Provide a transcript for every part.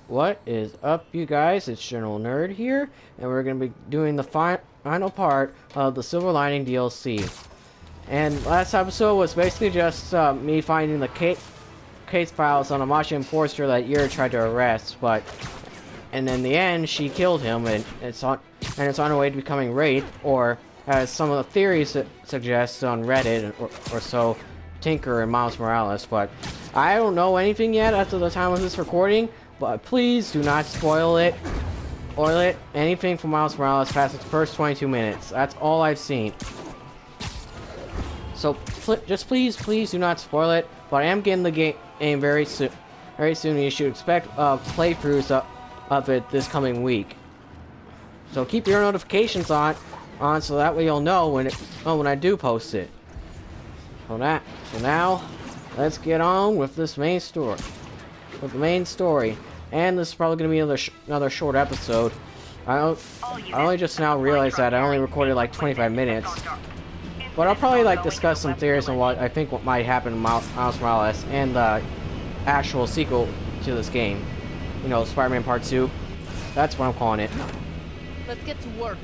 What is up, you guys? It's General Nerd here, and we're going to be doing the final part of the Silver Lining DLC. And last episode was basically just me finding the case files on a Martian imposter that Yer tried to arrest, and in the end, she killed him, and it's on her way to becoming Wraith, or as some of the theories suggest on Reddit or so, Tinker and Miles Morales. But I don't know anything yet after the time of this recording. But please do not spoil it or anything from Miles Morales past its first 22 minutes. That's all I've seen. So just please do not spoil it. But I am getting the game very soon. Very soon. You should expect playthroughs of it this coming week. So keep your notifications on so that way you'll know when I do post it. So now let's get on with this main story. With the main story, and this is probably going to be another short episode. I only just now realized that I only recorded like 25 minutes, but I'll probably discuss some theories on what might happen in Miles Morales and the actual sequel to this game. You know, Spider-Man Part 2. That's what I'm calling it. Let's get to work.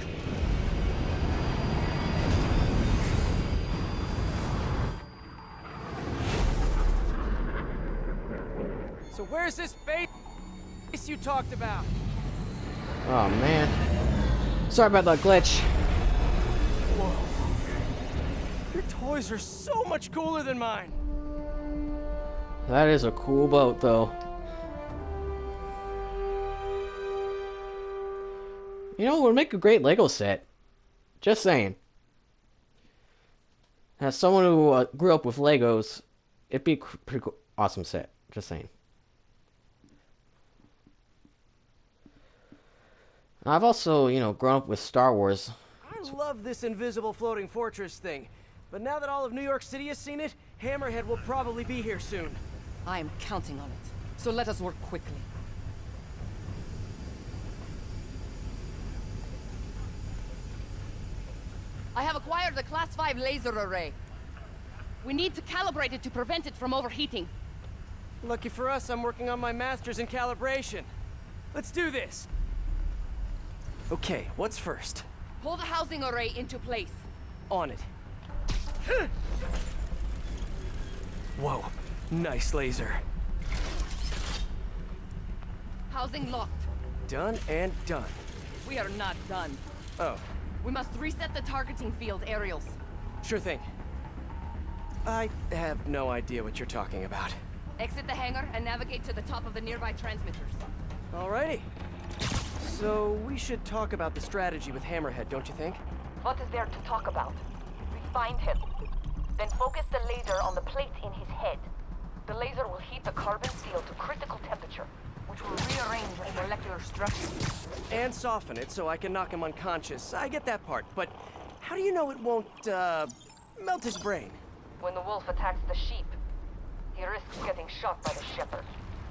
So where's this base you talked about? Oh man. Sorry about that glitch. Whoa. Your toys are so much cooler than mine. That is a cool boat though. You know, it would make a great Lego set. Just saying. As someone who grew up with Legos, it'd be a pretty cool, awesome set. Just saying. I've also, grown up with Star Wars. I love this invisible floating fortress thing, but now that all of New York City has seen it, Hammerhead will probably be here soon. I am counting on it. So let us work quickly. I have acquired a Class 5 laser array. We need to calibrate it to prevent it from overheating. Lucky for us, I'm working on my master's in calibration. Let's do this. Okay, what's first? Pull the housing array into place. On it. Whoa, nice laser. Housing locked. Done and done. We are not done. Oh, We must reset the targeting field aerials. sure thing. I have no idea what you're talking about. Exit the hangar and navigate to the top of the nearby transmitters. Alrighty. So, we should talk about the strategy with Hammerhead, don't you think? What is there to talk about? We find him. Then focus the laser on the plate in his head. The laser will heat the carbon steel to critical temperature, which will rearrange his molecular structure. And soften it so I can knock him unconscious. I get that part, but how do you know it won't, melt his brain? When the wolf attacks the sheep, he risks getting shot by the shepherd.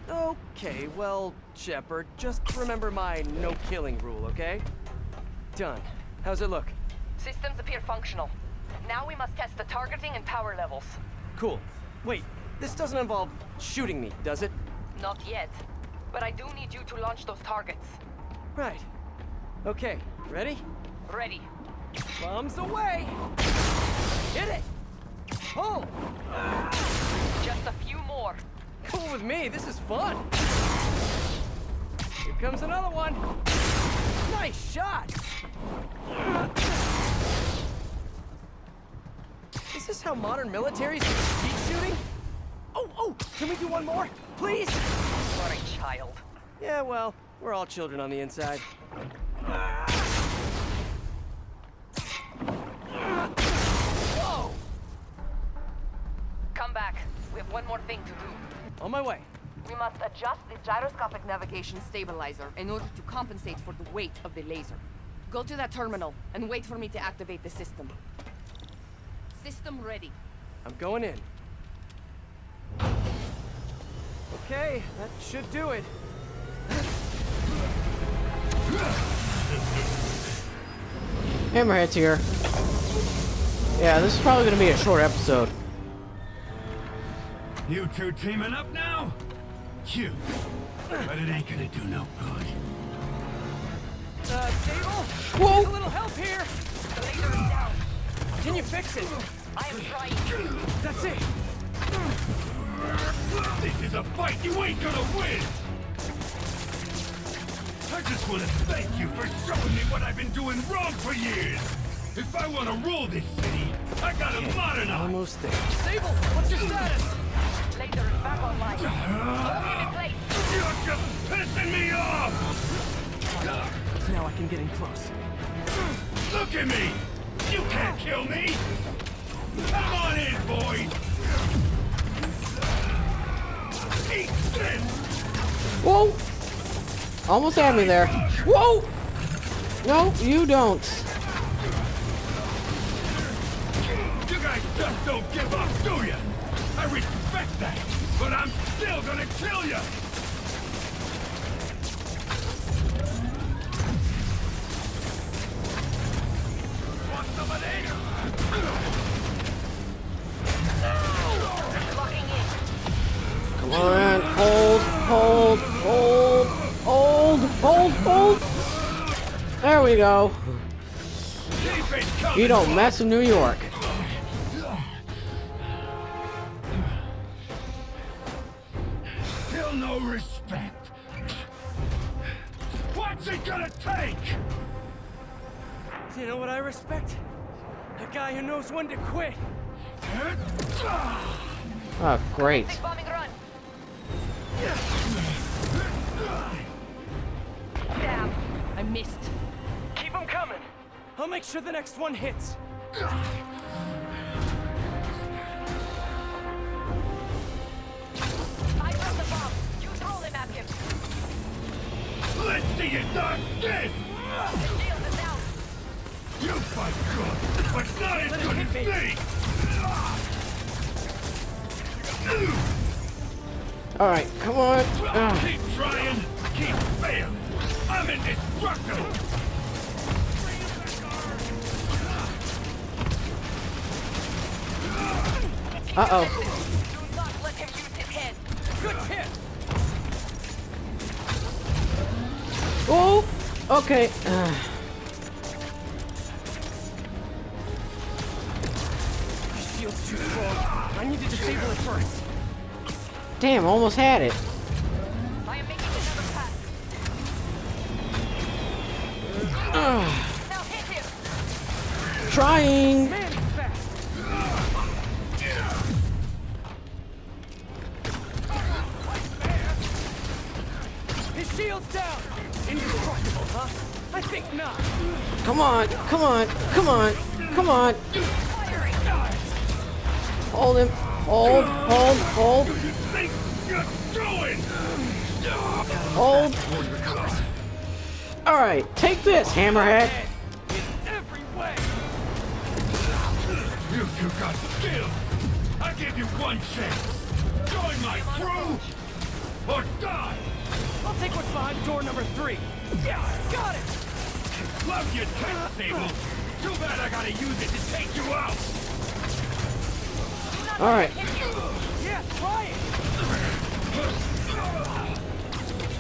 Okay, well, Shepard, just remember my no-killing rule, okay? Done. How's it look? Systems appear functional. Now we must test the targeting and power levels. Cool. Wait, this doesn't involve shooting me, does it? Not yet, but I do need you to launch those targets. Right. Okay, ready? Ready. Bombs away! Hit it! Pull! Just a few more. Cool with me, this is fun! Here comes another one! Nice shot! Is this how modern militaries do skeet shooting? Oh, can we do one more? Please? What a child. Yeah, well, we're all children on the inside. Whoa! Come back. We have one more thing to do. On my way. We must adjust the gyroscopic Navigation stabilizer in order to compensate for the weight of the laser. Go to that terminal and wait for me to activate the system. System ready. I'm going in. Okay, that should do it. Hammerhead's here. Yeah, this is probably going to be a short episode. You two teaming up now? Cute. But it ain't gonna do no good. Sable? Whoa! Need a little help here! The laser is down. Can you fix it? I am trying. That's it! This is a fight you ain't gonna win! I just want to thank you for showing me what I've been doing wrong for years! If I want to rule this city, I gotta modernize! Almost there. Sable, what's your status? Laser is back online. Hold me in place. You're just pissing me off! Now I can get in close. Look at me! You can't kill me! Come on in, boys! Eat this! Whoa! Almost had me there. Whoa! No, you don't. You guys just don't give up, do ya? I respect that, but I'm still gonna kill ya! Want some of this? Locking in. Come on, hold. There we go. Keep it coming, You don't boys. mess with New York. Still no respect. What's it gonna take? You know what I respect? A guy who knows when to quit. Oh, great. Big bombing run. Damn, I missed. Keep them coming. I'll make sure the next one hits. I dropped the bomb. You throw them at him. Let's see you dodge this! Shield is down. You fight good, but not as good as me! Alright, come on. Keep trying, keep failing. I'm indestructible! Uh-oh. Do not let him use his head. Good hit. Oh! Okay. This shield's too strong. I need to disable it first. Damn, almost had it. I am making another pass. Now hit him. Trying. Man, he's fast. His shield's down. Indestructible, huh? I think not. Come on. Hold him. Hold. You think you're doing? Hold. Alright, take this, Hammerhead. In every way. You two got skill! I give you one chance! Join my crew, or die! I'll take what's behind door number 3. Yeah, got it. Love your tech, Sable! Too bad I gotta use it to take you out! Alright. Yeah, try it.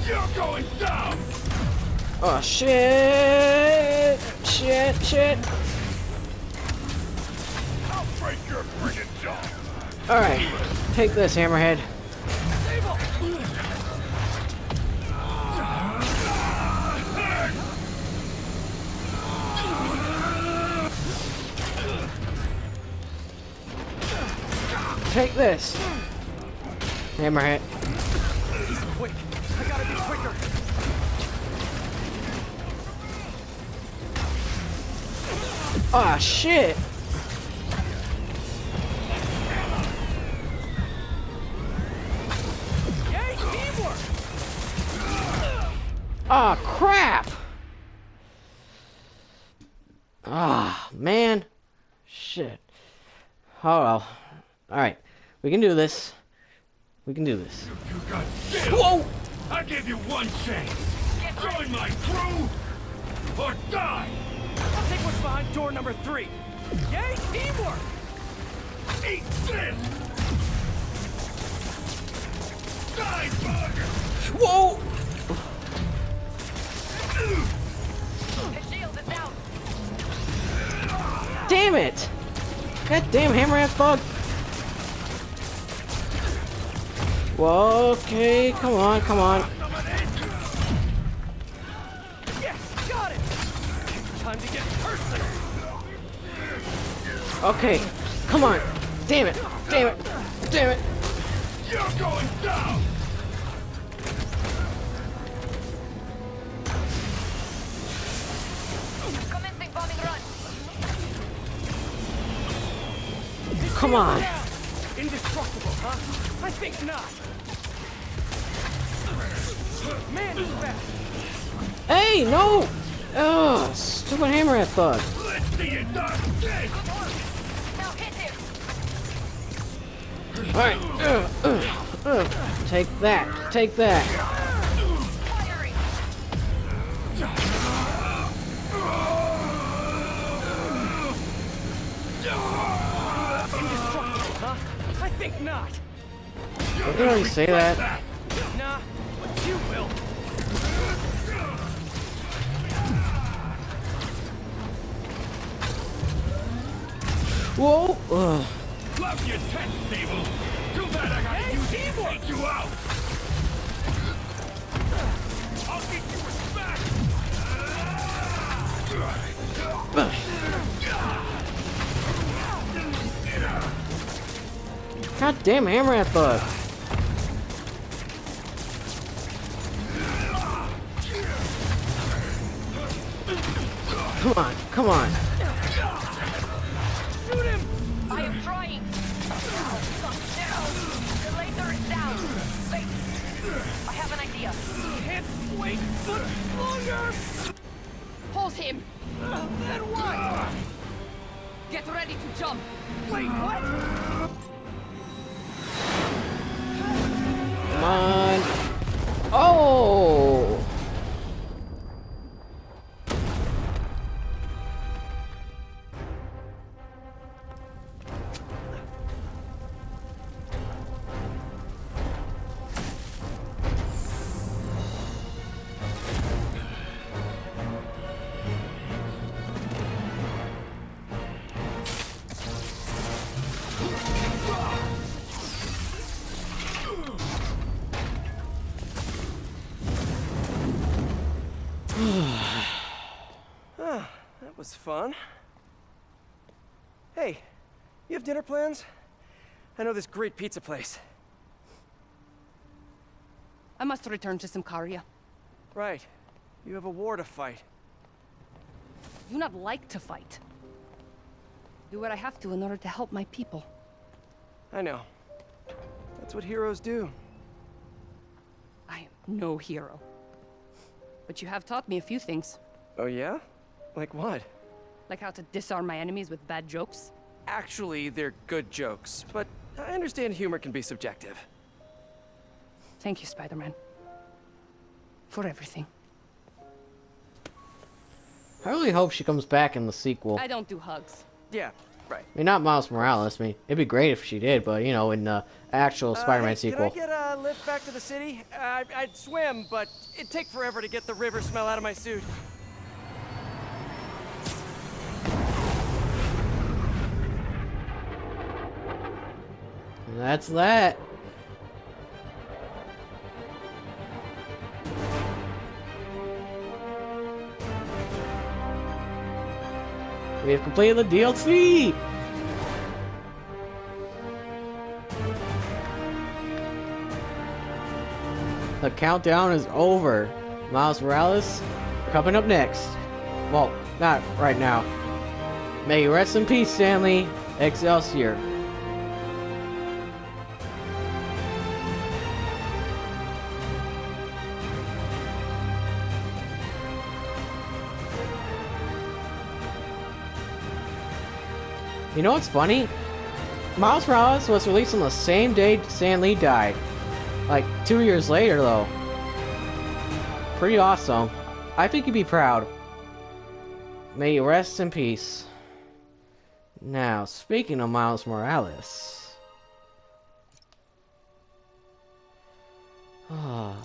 You're going down! Oh, shit. I'll break your friggin' jaw! Alright, take this, Hammerhead. Take this, Hammerhead. He's quick. I gotta be quicker. Ah, shit. Yay, teamwork! Ah, crap. Ah, man. Shit. Oh well. Alright. We can do this. You got skill! Whoa! I give you one chance! Join my crew, or die! I'll take what's behind door number 3. Yay, teamwork! Eat this! Die, bug! Whoa! His shield is down. Damn it! God damn hammer-ass bug! Whoa, okay, come on, come on. Yes, got it. Time to get personal. Okay, come on. Damn it, damn it, damn it. You're going down! Commencing bombing run. Come on. Indestructible, huh? I think not. Man, he's back. Hey, no! Ugh, stupid hammer-ass bug. Let's see you done this! Now hit him. Alright, take that, take that. Firing. Indestructible, huh? I think not. Did you already say that? Nah, but you will. Whoa! Ugh. Love your tech, Stable! Too bad I gotta use it to take you out! I'll get you respect! God damn hammer-ass bug. Come on, come on. Shoot him! I am trying. The laser is down. Wait. I have an idea. Can't wait much longer! Hold him. Then what? Get ready to jump. Wait, what? Come on. Oh! That was fun. Hey, you have dinner plans? I know this great pizza place. I must return to Simcaria. Right. You have a war to fight. Do not like to fight. Do what I have to in order to help my people. I know. That's what heroes do. I am no hero. But you have taught me a few things. Oh yeah? Like what? Like how to disarm my enemies with bad jokes. Actually, they're good jokes, but I understand humor can be subjective. Thank you, Spider-Man. For everything. I really hope she comes back in the sequel. I don't do hugs. Yeah, right. I mean, not Miles Morales. I mean, it'd be great if she did, but, you know, in the actual Spider-Man Hey, sequel. Can I get a lift back to the city? I'd swim, but it'd take forever to get the river smell out of my suit. That's that. We have completed the DLC! The countdown is over. Miles Morales coming up next. Well, not right now. May you rest in peace, Stanley. Excelsior. You know what's funny? Miles Morales was released on the same day Stan Lee died. Like 2 years later, though. Pretty awesome. I think you'd be proud. May you rest in peace. Now, speaking of Miles Morales. Ah.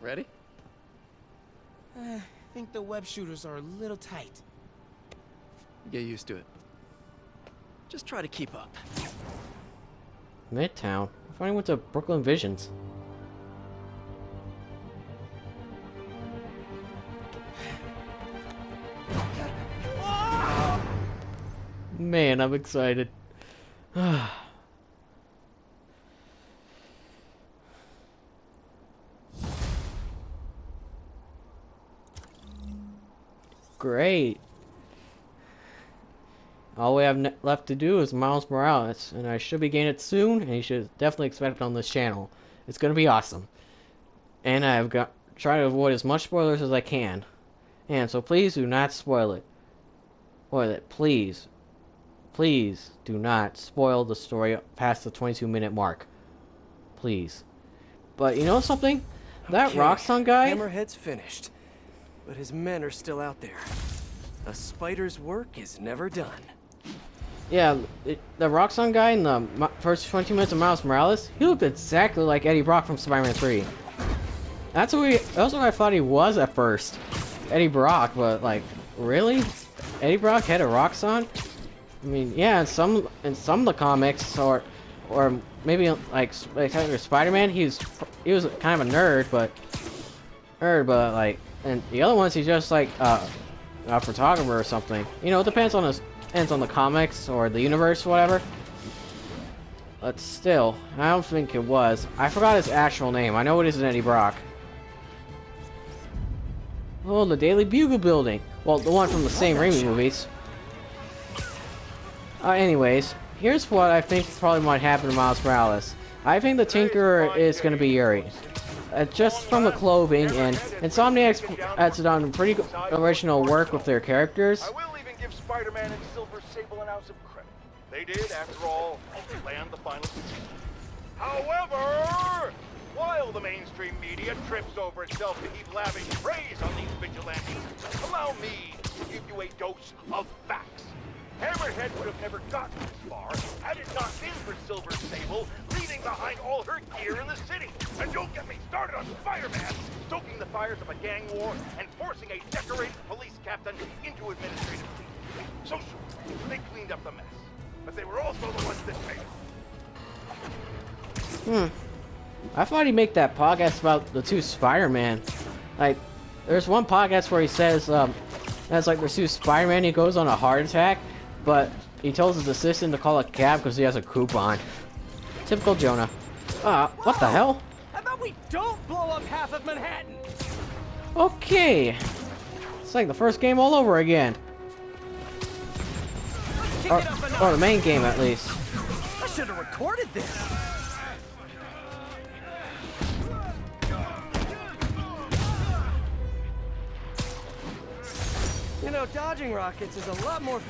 Ready? I think the web shooters are a little tight. Get used to it. Just try to keep up. Midtown? I finally went to Brooklyn Visions. Man, I'm excited. Great. All we have left to do is Miles Morales, and I should be getting it soon, and you should definitely expect it on this channel. It's gonna be awesome. And I've got try to avoid as much spoilers as I can. And so please do not spoil it. Spoil it, please. Please do not spoil the story past the 22-minute mark. Please. But you know something? That Okay, Roxxon guy... Hammerhead's finished, but his men are still out there. A spider's work is never done. Yeah, the Roxxon guy in the first 20 minutes of Miles Morales, he looked exactly like Eddie Brock from Spider-Man 3. That's what I thought he was at first. Eddie Brock, but like, really? Eddie Brock had a Roxxon? I mean, yeah, in some of the comics, or maybe like Spider-Man, he was kind of a nerd, but like, and the other ones he's just like a photographer or something. You know, it depends on the comics or the universe, whatever. But still, I don't think it was. I forgot his actual name. I know it isn't Eddie Brock. Oh, the Daily Bugle building. Well, the one from the same Raimi movies. Anyways, here's what I think probably might happen to Miles Morales. I think the Tinkerer is going to be Yuri. Just from the clothing, and Insomniac has done pretty original work with their characters. I will even give Spider-Man and Silver Sable an ounce of credit. They did, after all, land the final decision. However, while the mainstream media trips over itself to heap lavish praise on these vigilantes, allow me to give you a dose of facts. Hammerhead would have never gotten this far had it not been for Silver Sable leaving behind all her gear in the city. And don't get me started on Spider-Man stoking the fires of a gang war and forcing a decorated police captain into administrative leave. So sure, they cleaned up the mess, but they were also the ones that failed. I thought he'd make that podcast about the two Spider-Man. Like, there's one podcast where he says, that's like there's two Spider-Man, he goes on a heart attack, but he tells his assistant to call a cab because he has a coupon. Typical Jonah. What the hell? How about we don't blow up half of Manhattan? Okay. It's like the first game all over again. Or the main game, at least. I should have recorded this. You know, dodging rockets is a lot more...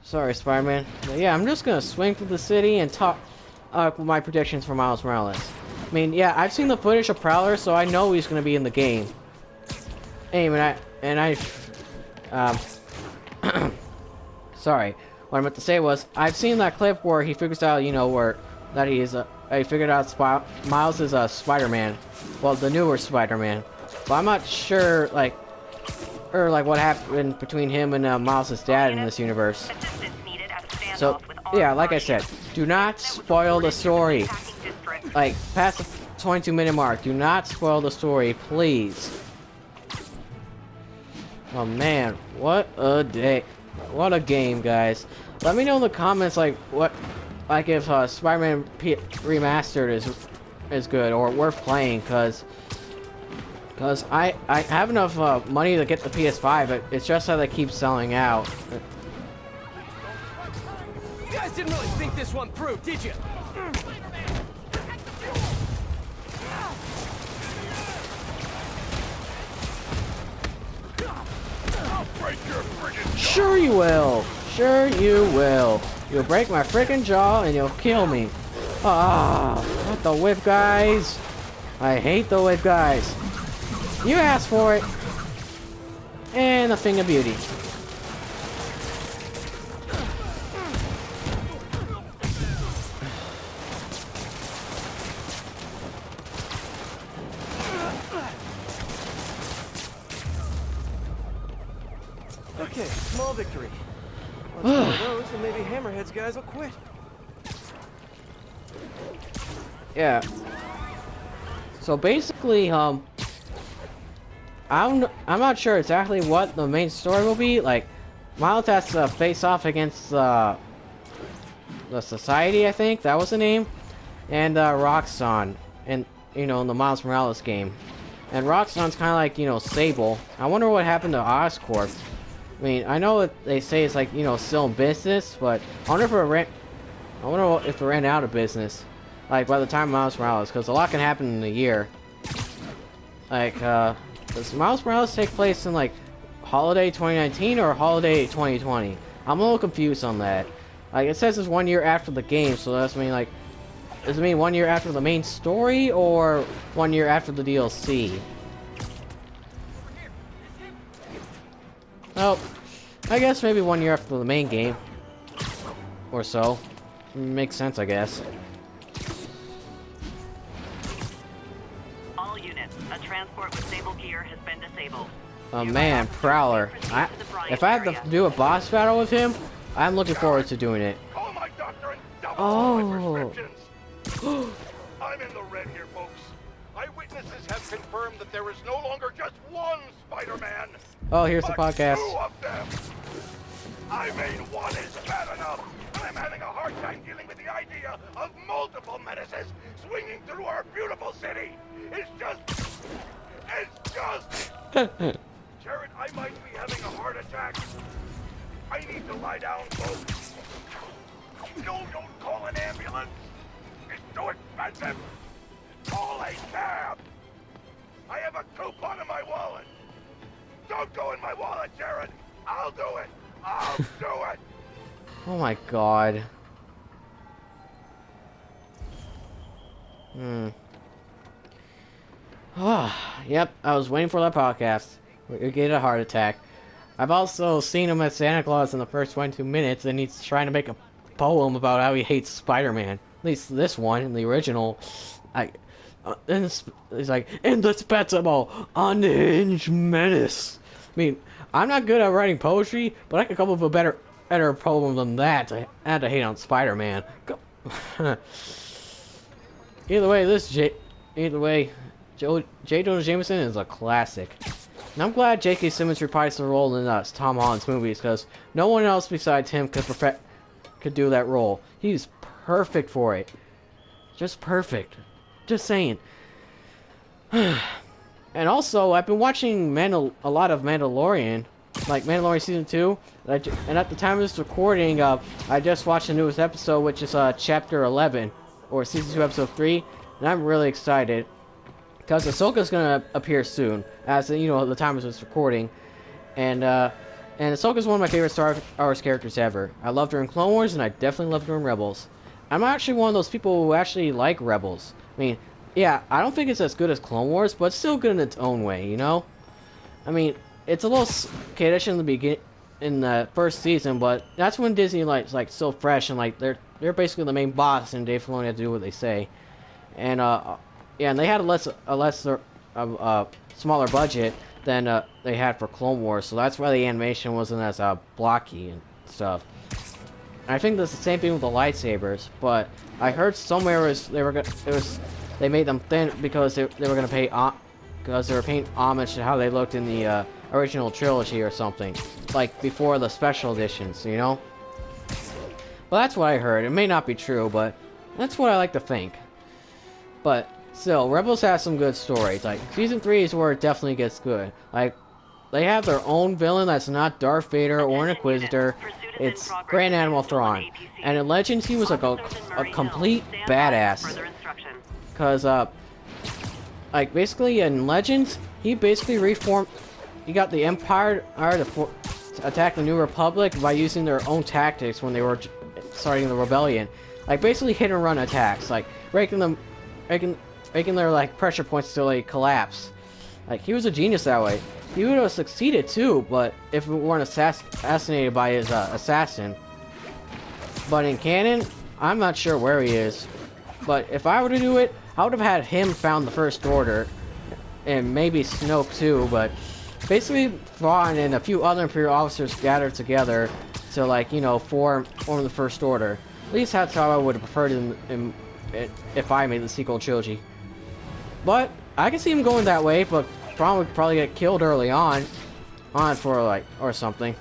Sorry, Spider-Man. Yeah, I'm just gonna swing through the city and talk with my predictions for Miles Morales. I mean, yeah, I've seen the footage of Prowler, so I know he's gonna be in the game. Sorry, what I meant to say was, I've seen that clip where he figures out, you know, he figured out Miles is a Spider-Man. Well, the newer Spider-Man. But I'm not sure, like what happened between him and Miles' dad in this universe. So, yeah, like I said, do not spoil the story. Like, past the 22-minute mark, do not spoil the story, please. Oh man, what a day. What a game, guys. Let me know in the comments, like, if Spider-Man Remastered is good or worth playing, because I have enough money to get the PS5, but it's just that they keep selling out. You guys didn't really think this one through, did you? I'll break your friggin' jaw. Sure you will. Sure you will. You'll break my freaking jaw and you'll kill me. Not the whip guys. I hate the whip guys. You asked for it. And a thing of beauty. Okay, small victory. Once more of those, and maybe Hammerhead's guys will quit. Yeah. So basically, I'm not sure exactly what the main story will be. Like, Miles has to face off against the Society, I think that was the name, and Roxxon, and in the Miles Morales game. And Roxxon's kind of like Sable. I wonder what happened to Oscorp. I mean, I know that they say it's like still in business, but I wonder if it ran out of business. Like by the time Miles Morales, because a lot can happen in a year. Like, does Miles Morales take place in like holiday 2019 or holiday 2020? I'm a little confused on that. Like, it says it's 1 year after the game, so that's mean like, does it mean 1 year after the main story or 1 year after the DLC? Oh, I guess maybe 1 year after the main game, or so. Makes sense, I guess. All units, a transport with stable gear has been disabled. Oh man, Prowler. If I have to do a boss battle with him, I'm looking forward to doing it. Call my doctor and double all my Oh. prescriptions. I'm in the red here, folks. Eyewitnesses have confirmed that there is no longer just one Spider-Man. Oh, here's the but podcast. two of them. I mean, one is bad enough, and I'm having a hard time dealing with the idea of multiple menaces swinging through our beautiful city. It's just... Jared, I might be having a heart attack. I need to lie down, folks. No, don't call an ambulance. It's too expensive. Call a cab. I have a coupon in my wallet. Don't go in my wallet, Jared. I'll do it. I'll do it. Oh my god. Yep, I was waiting for that podcast. We get a heart attack. I've also seen him as Santa Claus in the first 22 minutes, and he's trying to make a poem about how he hates Spider-Man. At least this one, in the original. And he's like, indispensable, unhinged menace. I mean, I'm not good at writing poetry, but I could come up with a better poem than that to add to hate on Spider-Man. Either way, J. Jonah Jameson is a classic. And I'm glad J.K. Simmons reprised the role in Tom Holland's movies, because no one else besides him could do that role. He's perfect for it. Just perfect. Just saying. And also, I've been watching a lot of Mandalorian, like Mandalorian Season 2, and at the time of this recording, I just watched the newest episode, which is Chapter 11, or Season 2, Episode 3, and I'm really excited, because Ahsoka's gonna appear soon, as the time of this recording, and Ahsoka's one of my favorite Star Wars characters ever. I loved her in Clone Wars, and I definitely loved her in Rebels. I'm actually one of those people who actually like Rebels. I mean, yeah, I don't think it's as good as Clone Wars, but it's still good in its own way, I mean, it's a little skittish in the first season, but that's when Disney like still fresh and like they're basically the main boss, and Dave Filoni has to do what they say, and yeah, and they had a smaller budget than they had for Clone Wars, so that's why the animation wasn't as blocky and stuff. And I think that's the same thing with the lightsabers, but I heard somewhere they made them thin because they were gonna pay because they were paying homage to how they looked in the original trilogy or something, like before the special editions, Well, that's what I heard. It may not be true, but that's what I like to think. But still, Rebels has some good stories. Like Season 3 is where it definitely gets good. Like they have their own villain that's not Darth Vader or an Inquisitor. It's Grand Admiral Thrawn. And in Legends, he was like a complete badass. Cause like basically in Legends, he basically reformed. He got the Empire to attack the New Republic by using their own tactics when they were starting the rebellion. Like basically hit and run attacks, like making their like pressure points till they collapse. Like he was a genius that way. he would have succeeded too, but if it weren't assassinated by his assassin. But in canon, I'm not sure where he is. But if I were to do it, I would have had him found the First Order, and maybe Snoke too, but basically Thrawn and a few other Imperial officers gathered together to, like, you know, form the First Order. At least that's how I would have preferred it if I made the sequel trilogy. But I can see him going that way, but Thrawn would probably get killed early on for, like, or something.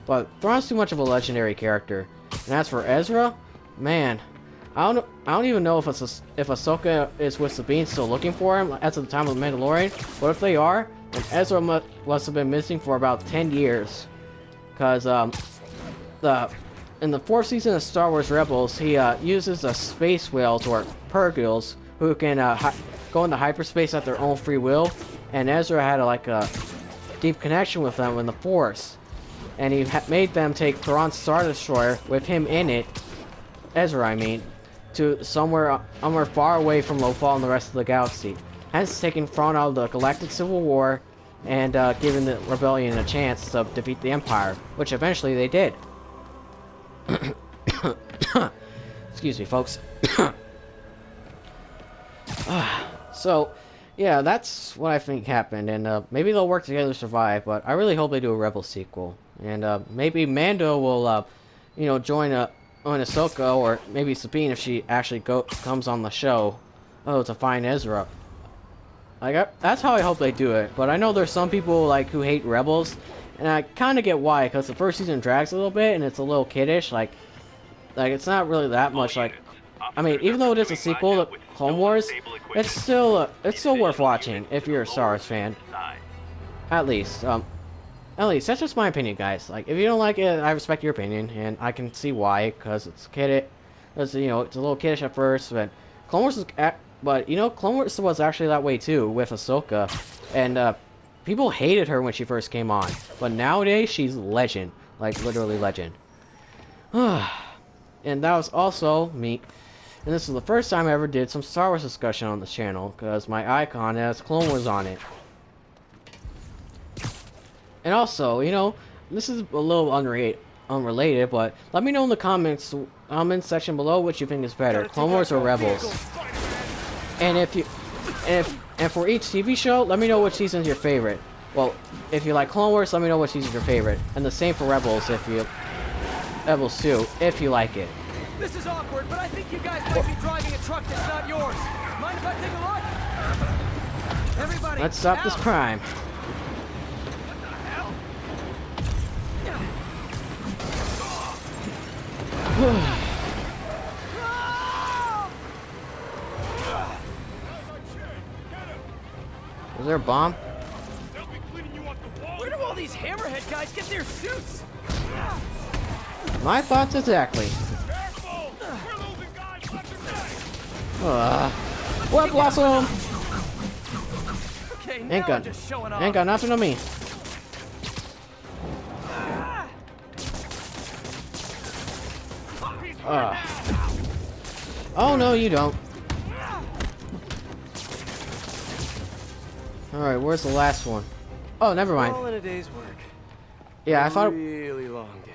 But Thrawn's too much of a legendary character. And as for Ezra, man, I don't even know if Ahsoka is with Sabine still looking for him at the time of the Mandalorian. But if they are, then Ezra must have been missing for about 10 years. Because in the 4th season of Star Wars Rebels, he uses a space whales or Purgils who can go into hyperspace at their own free will. And Ezra had a deep connection with them in the Force. And he made them take Thrawn's Star Destroyer with him in it, Ezra I mean, to somewhere far away from Lothal and the rest of the galaxy. Hence taking Thrawn out of the Galactic Civil War and giving the Rebellion a chance to defeat the Empire, which eventually they did. Excuse me, folks. So, yeah, that's what I think happened, and maybe they'll work together to survive, but I really hope they do a Rebel sequel. And maybe Mando will, you know, join on Ahsoka, or maybe Sabine if she actually comes on the show, to find Ezra. Like, that's how I hope they do it. But I know there's some people like who hate Rebels, and I kind of get why, because the first season drags a little bit, and it's a little kiddish. Like it's not really that much. Like, I mean, even though it is a sequel to Clone Wars, it's still worth watching if you're a Star Wars fan. At least that's just my opinion, guys. Like, if you don't like it, I respect your opinion, and I can see why, because it's you know, it's a little kiddish at first, but Clone Wars but you know, Clone Wars was actually that way too with Ahsoka, and people hated her when she first came on, but nowadays she's legend, like literally legend. And that was also me, and this is the first time I ever did some Star Wars discussion on this channel, because my icon has Clone Wars on it. And also, you know, this is a little unrelated, but let me know in the comment section below what you think is better, Clone Wars or Rebels. And for each TV show, let me know which season is your favorite. Well, if you like Clone Wars, let me know which season is your favorite. And the same for Rebels too, if you like it. This is awkward, but I think you guys might be driving a truck that's not yours. Mind if I take a look? Everybody, let's stop this crime. Was there a bomb? Where do all these hammerhead guys get their suits? My thoughts exactly. What blossom? Okay, ain't got nothing on me. Oh no, you don't. Alright, where's the last one? Oh, never mind. All in a day's work. Yeah, I thought. Really long day.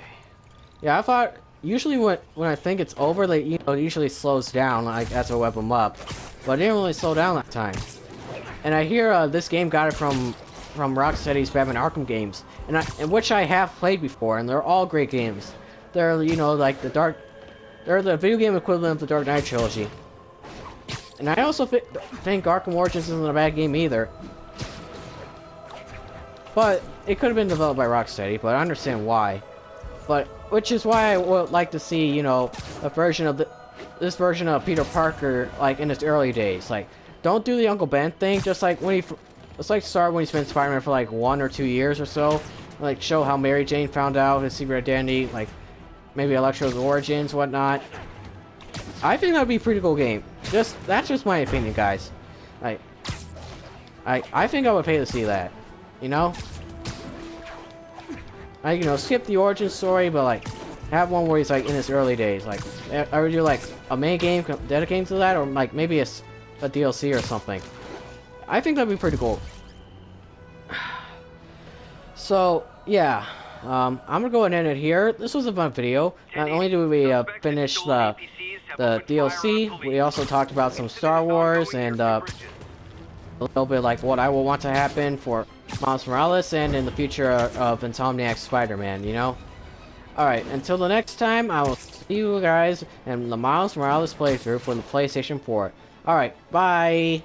Yeah, I thought. Usually, when I think it's over, like, you know, it usually slows down, like, as I whip them up. But it didn't really slow down that time. And I hear this game got it from Rocksteady's Batman Arkham games, and which I have played before, and they're all great games. They're, you know, like they're the video game equivalent of the Dark Knight trilogy. And I also think Arkham Origins isn't a bad game either. But it could have been developed by Rocksteady, but I understand why. But which is why I would like to see, you know, a version of this version of Peter Parker, like in his early days. Like, don't do the Uncle Ben thing. Just like when start when he's been Spider-Man for like 1 or 2 years or so. Like, show how Mary Jane found out his secret identity. Like, maybe Electro's origins, whatnot. I think that'd be a pretty cool game. That's just my opinion, guys. I think I would pay to see that. You know? You know, skip the origin story, but like, have one where he's like in his early days. Like, I would do like a main game dedicated to that, or like maybe a DLC or something. I think that'd be pretty cool. So, yeah. I'm gonna go ahead and end it here. This was a fun video. Not only did we finish the DLC, we also talked about some Star Wars and a little bit like what I will want to happen for Miles Morales and in the future of Insomniac's Spider-Man, you know? Alright, until the next time, I will see you guys in the Miles Morales playthrough for the PlayStation 4. Alright, bye!